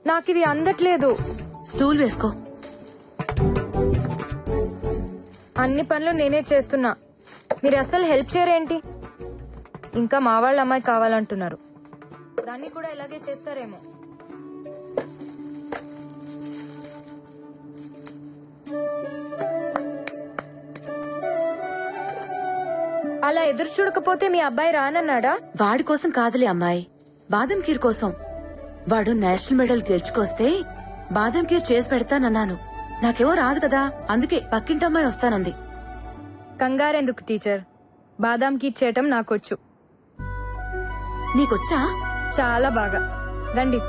నాకిది అందట్లేదు. స్టూల్ వేసుకో. అన్ని పనులు నేనే చేస్తున్నా, మీరు అస్సలు హెల్ప్ చేయరేంటి? ఇంకా మా వాళ్ళ అమ్మాయి కావాలంటున్నారు, దాన్ని కూడా ఇలాగే చేస్తారేమో. అలా ఎదురు చూడకపోతే మీ అబ్బాయి రానన్నాడా? వాడి కోసం కాదులే అమ్మాయి, బాదం ఖీర్ కోసం. వాడు నేషనల్ మెడల్ గెలుచుకొస్తే బాదం ఖీర్ చేసి పెడతానన్నాను. నాకేమో రాదు కదా, అందుకే పక్కింటమ్మాయి వస్తానంది. కంగారెందుకు టీచర్, బాదాం ఖీర్ చేయటం నాకొచ్చు. నీకొచ్చా? చాలా బాగా. రండి.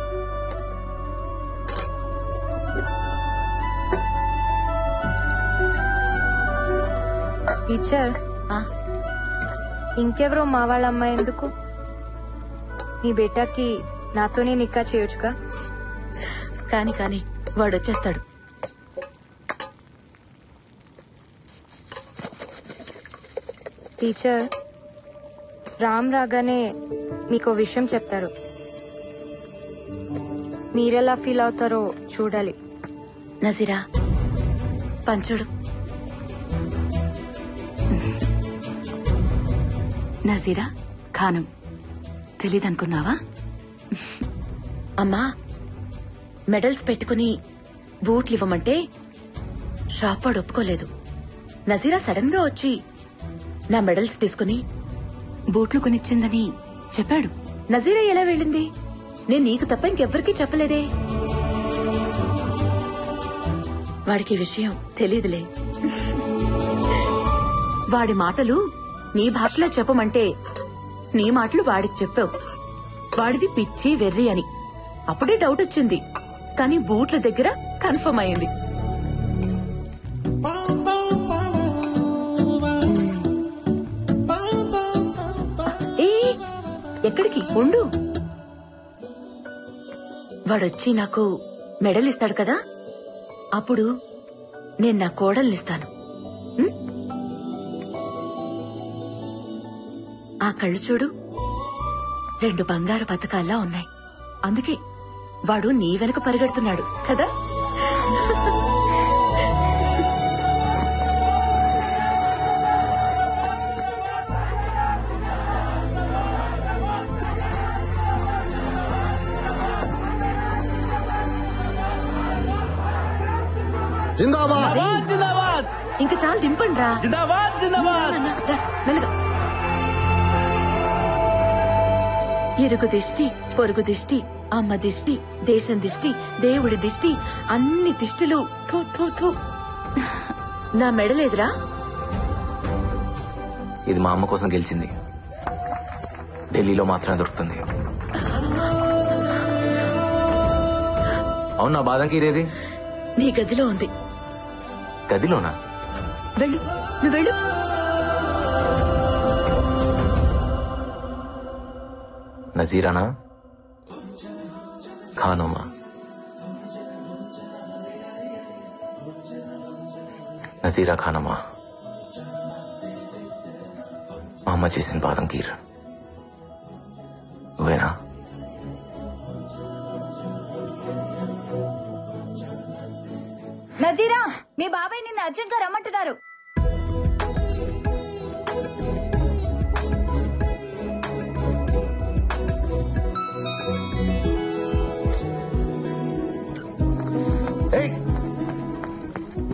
టీచర్, ఇంకెవరో మా వాళ్ళ అమ్మాయి ఎందుకు? నీ బేటాకి నాతోనే నిక్కా చేయొచ్చుగా. కాని కాని వాడొచ్చేస్తాడు. టీచర్, రామ్ రాగానే మీకో విషయం చెప్తారు, మీరెలా ఫీల్ అవుతారో చూడాలి. నజీరా, పంచుడు. నజీరా ఖానం తెలీదనుకున్నావా? అమ్మా, మెడల్స్ పెట్టుకుని బూట్లు ఇవ్వమంటే షాప్ వాడు ఒప్పుకోలేదు. నజీరా సడన్ గా వచ్చి నా మెడల్స్ తీసుకుని బూట్లు కొనిచ్చిందని చెప్పాడు. నజీరా ఎలా వెళ్ళింది? నేను నీకు తప్ప ఇంకెవ్వరికీ చెప్పలేదే. వాడికి విషయం తెలీదులే. వాడి మాటలు నీ భాషలో చెప్పమంటే నీ మాటలు వాడికి చెప్పావు. వాడిది పిచ్చి వెర్రి అని అప్పుడే డౌట్ వచ్చింది, కానీ బూట్ల దగ్గర కన్ఫర్మ్ అయింది. ఎక్కడికి ఉండు? వాడొచ్చి నాకు మెడల్ ఇస్తాడు కదా, అప్పుడు నేను నా కోడల్నిస్తాను. ఆ కళ్ళు చూడు, 2 బంగారు పథకాల్లా ఉన్నాయి. అందుకే వాడు నీ వెనక పరిగెడుతున్నాడు కదా. జిందాబాద్ జిందాబాద్. ఇంకా చాలు, దింపండి రా. జిందాబాద్ జిందాబాద్. మెల్లగా. ఇరుగు దిష్టి, పొరుగు దిష్టి, అమ్మ దిష్టి, దేశం దిష్టి, దేవుడి దిష్టి, అన్ని దిష్టిలు. థూ థూ థూ. నా మెడలేదురా. ఇది మా అమ్మ కోసం గెలిచింది, ఢిల్లీలో మాత్రమే దొరుకుతుంది. అవును, నా బాదం ఖీర్ ఏది? నీ గదిలో ఉంది. గదిలోనా? వెళ్ళు, నువ్వు వెళ్ళు. నజీరానా ఖానోమా? నజీరా ఖానమా, మా అమ్మ చేసిన బాదం ఖీర్ నువ్వేనా? నజీరా, మీ బాబాయ్ నిన్ను అర్జెంట్ గా రమ్మంటున్నారు.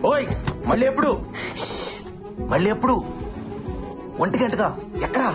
ఓయ్, మళ్ళీ ఎప్పుడు? మళ్ళీ ఎప్పుడు? 1 గంటగా? ఎక్కడా?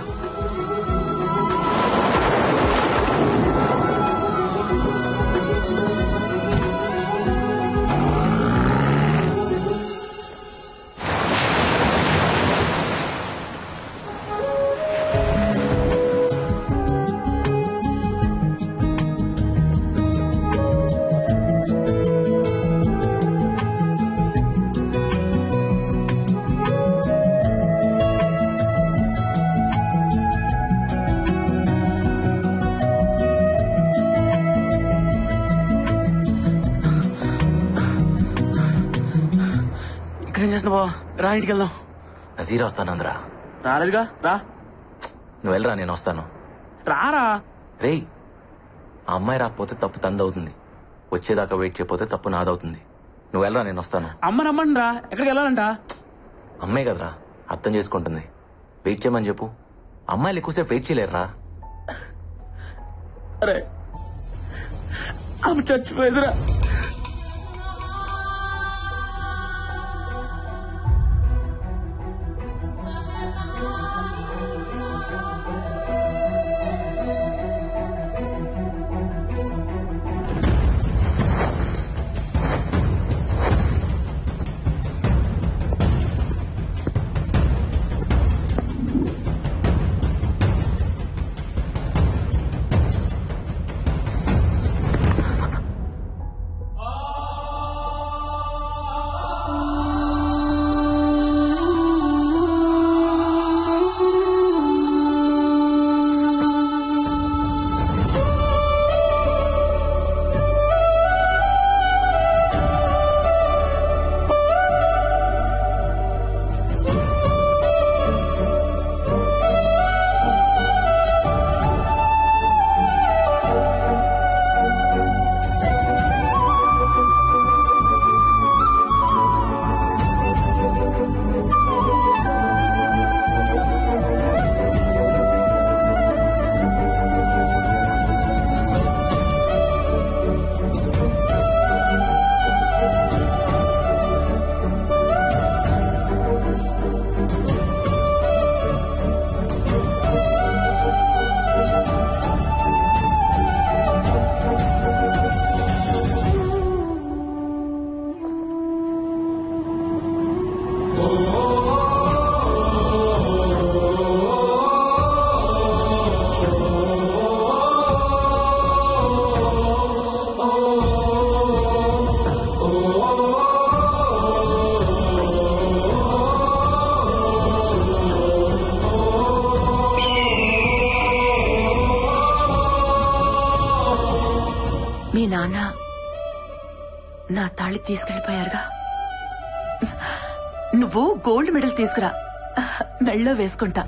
రా, ఇంటికి వెళ్దాం. నజీరా వస్తానందరా. రాలేదుగా, రా. నువ్వు వెళ్ళరా, నేను వస్తాను. రారా. రేయ్, ఆ అమ్మాయి రాకపోతే తప్పు తందవుతుంది. వచ్చేదాకా వెయిట్ చేయకపోతే తప్పు నాదవుతుంది. నువ్వు వెళ్ళరా, నేను వస్తాను. అమ్మ రమ్మండి రా. ఎక్కడికి వెళ్ళాలంట? అమ్మే కదరా, అర్థం చేసుకుంటుంది. వెయిట్ చేయమని చెప్పు. అమ్మాయిలు ఎక్కువసేపు వెయిట్ చేయలేరురా. అరే అమ్మ చచ్చిపోయేదిరా. మీ నాన్న నా తాళి తీసుకెళ్లిపోయారుగా. నువ్వు గోల్డ్ మెడల్ తీసుకురా, మెళ్ళో వేసుకుంటా.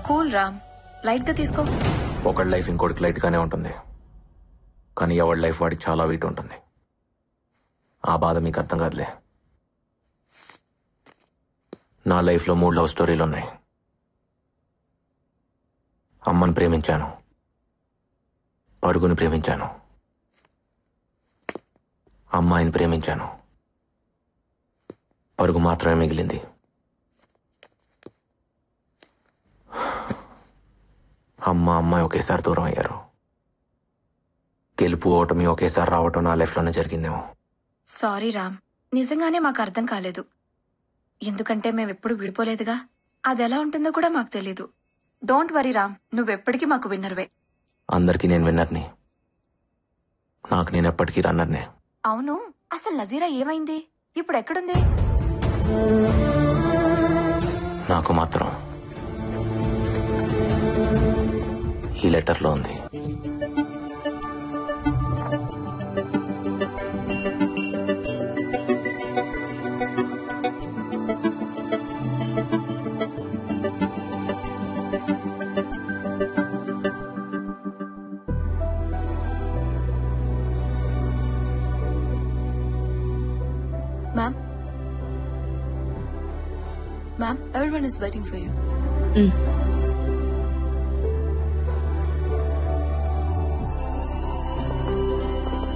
కూల్ రామ్, లైట్ గా తీసుకో. ఒకటి లైఫ్ ఇంకోటికి లైట్ గానే ఉంటుంది, కానీ ఎవరి లైఫ్ వాడికి చాలా వెయిట్ ఉంటుంది. ఆ బాధ మీకు అర్థం కాదులే. నా లైఫ్లో 3 లవ్ స్టోరీలు ఉన్నాయి. అమ్మని ప్రేమించాను, పరుగుని ప్రేమించాను, అమ్మాయిని ప్రేమించాను. పరుగు మాత్రమే మిగిలింది. అమ్మాయి ఒకేసారి దూరం అయ్యారు. గెలుపు ఓటమి ఒకేసారి రావటం నా లైఫ్లోనే జరిగిందేమో. సారీ రామ్, నిజంగానే మాకు అర్థం కాలేదు. ఎందుకంటే మేమెప్పుడు విడిపోలేదుగా. అది ఎలా ఉంటుందో కూడా మాకు తెలీదు. డోంట్ వరీ రామ్, నువ్వెప్పటికీ మాకు విన్నర్వే. అందరికీ నేను విన్నర్ని, నాకు నేను ఎప్పటికీ రన్నర్నే. అవును, అసలు నజీరా ఏమైంది? ఇప్పుడు ఎక్కడుంది? నాకు మాత్రం ఈ లెటర్లో ఉంది. Ma'am, everyone is waiting for you.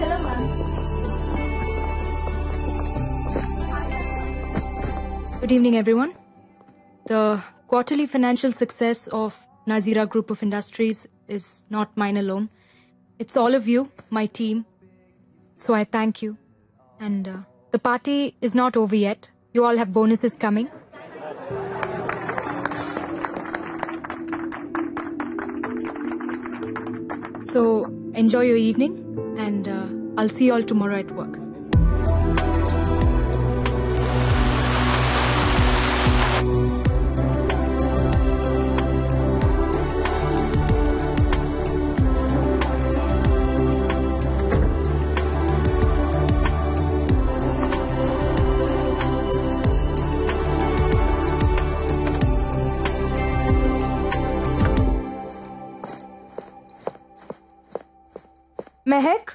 Hello, ma'am. Good evening, everyone. The quarterly financial success of Nazira Group of Industries is not mine alone. It's all of you, my team. So I thank you. And the party is not over yet. You all have bonuses coming. So enjoy your evening, and I'll see you all tomorrow at work. Mehak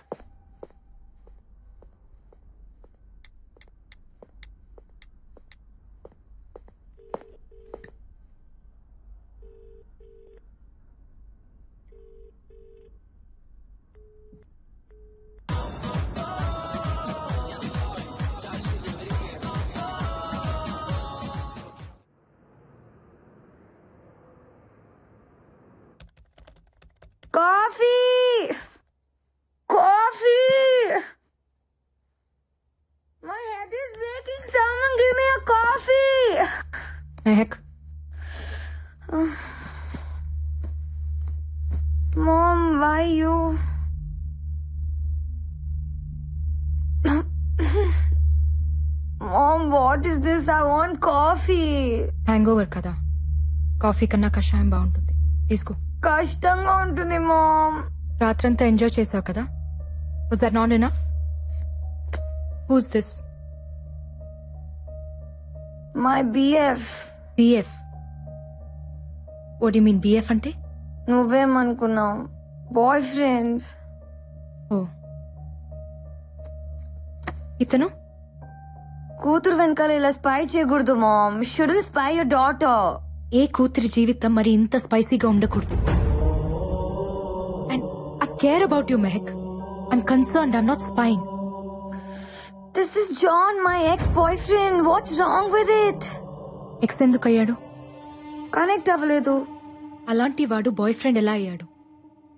Coffee! Coffee! My head is breaking. Someone give me a coffee! Mehak Mom, why you? Mom, what is this? I want coffee. Hang over కదా, coffee కన్నా కషాయం బాగుంటుంది, తీసుకో. కష్టంగా ఉంటుంది ma'am. రాత్రంతా enjoy చేసావు కదా, was that not enough? Who's this? My BF. BF? What you mean BF అంటే? నువ్వేమనుకున్నావు? Boy friend. ఓ, ఇతను కూతురు వెనకాల ఇలా స్పై చేయకూడదు mom. Should spy your daughter. ఏ కూతురి జీవితం మరి ఇంత స్పైసీగా ఉండకూడదు. And I care about you Mehak. I'm concerned, I'm not spying. This is John, my ex-boyfriend. What's wrong with it? Ex ఎందుకు అయ్యాడు? కనెక్ట్ అవ్వలేదు. అలాంటి వాడు బాయ్ ఫ్రెండ్ ఎలా అయ్యాడు?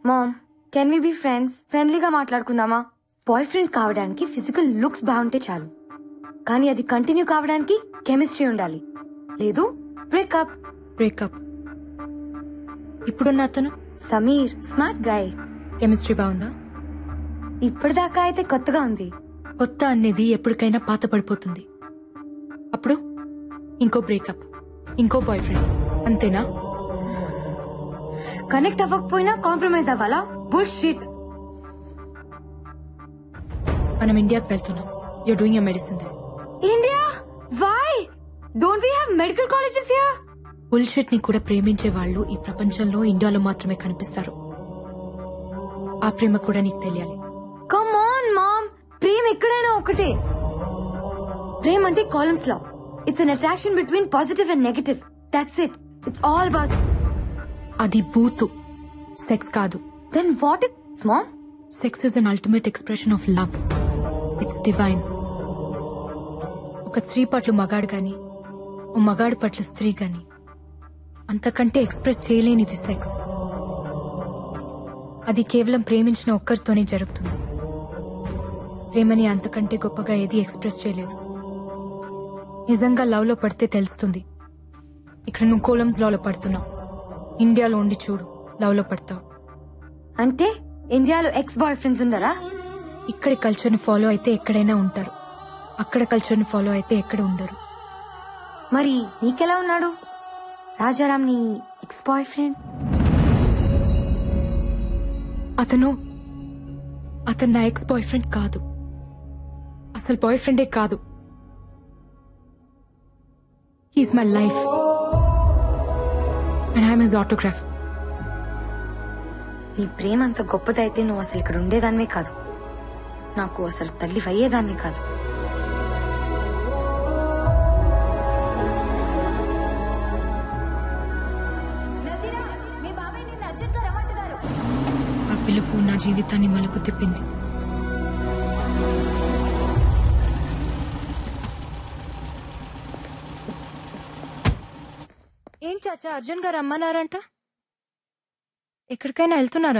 Mom, can we be friends? ఫ్రెండ్లీగా మాట్లాడుకుందామా? బాయ్ ఫ్రెండ్ కావడానికి ఫిజికల్ లుక్స్ బాగుంటే చాలు, కానీ అది కంటిన్యూ కావడానికి కెమిస్ట్రీ ఉండాలి. లేదు బ్రేకప్. బ్రేకప్? ఇప్పుడున్న అతను సమీర్ స్మార్ట్ గాయ్. కెమిస్ట్రీ బాగుందా? ఇప్పటిదాకా అయితే కొత్తగా ఉంది. కొత్త అనేది ఎప్పటికైనా పాత పడిపోతుంది. అప్పుడు ఇంకో బ్రేకప్, ఇంకో బాయ్ ఫ్రెండ్, అంతేనా? కనెక్ట్ అవ్వకపోయినా కాంప్రమైజ్ అవ్వాలా? బుల్షిట్. మనం ఇండియాకి వెళ్తున్నాం. You're doing your medicine there. India? Why? Don't we have medical colleges here? Bullshit ని కూడా ప్రేమించే వాళ్ళు ఈ ప్రపంచంలో ఇండియాలో మాత్రమే కనిపిస్తారు. ఆ ప్రేమ కూడా నీకు తెలియాలి. కమ్ ఆన్ మామ్, ప్రేమ ఎక్కడైనా ఒకటే. ప్రేమ అంటే Coulomb's law. It's an attraction between positive and negative. That's it. It's all about. అది బూతు, సెక్స్ కాదు. Then what is mom? Sex is an ultimate expression of love. It's divine. ఒక స్త్రీ పట్ల మగాడు గాని, ఓ మగాడు పట్ల స్త్రీ గాని అంతకంటే ఎక్స్ప్రెస్ చేయలేనిది సెక్స్. అది కేవలం ప్రేమించిన ఒక్కరితోనే జరుగుతుంది. ప్రేమని అంతకంటే గొప్పగా ఏది ఎక్స్ప్రెస్ చేయలేదు. నిజంగా లవ్ లో పడితే తెలుస్తుంది. ఇక్కడ నువ్వు కొలంస్ లో పడుతున్నావు, ఇండియాలో ఉండి చూడు, లవ్ లో పడతావు. అంటే ఇండియాలో ఎక్స్ బాయ్ ఫ్రెండ్స్ ఉండరా? ఇక్కడి కల్చర్ ని ఫాలో అయితే ఎక్కడైనా ఉంటారు, అక్కడ కల్చర్ ని ఫాలో అయితే ఎక్కడ ఉండరు. మరి నీకెలా ఉన్నాడు రాజారాం, నీ ఎక్స్ బాయ్ ఫ్రెండ్? అతను నా ఎక్స్ బాయ్ ఫ్రెండ్ కాదు, అసలు బాయ్ ఫ్రెండే కాదు. He's my life and I'm his autograph. నీ ప్రేమ అంత గొప్పదైతే నువ్వు అసలు ఇక్కడ ఉండేదానివే కాదు, నాకు అసలు తల్లి అయ్యేదాన్నే కాదు. ఆ పిలుపు నా జీవితాన్ని మలుపు తిప్పింది. ఏం చాచా, అర్జున్ గారు రమ్మన్నారంట? ఎక్కడికైనా వెళ్తున్నారా?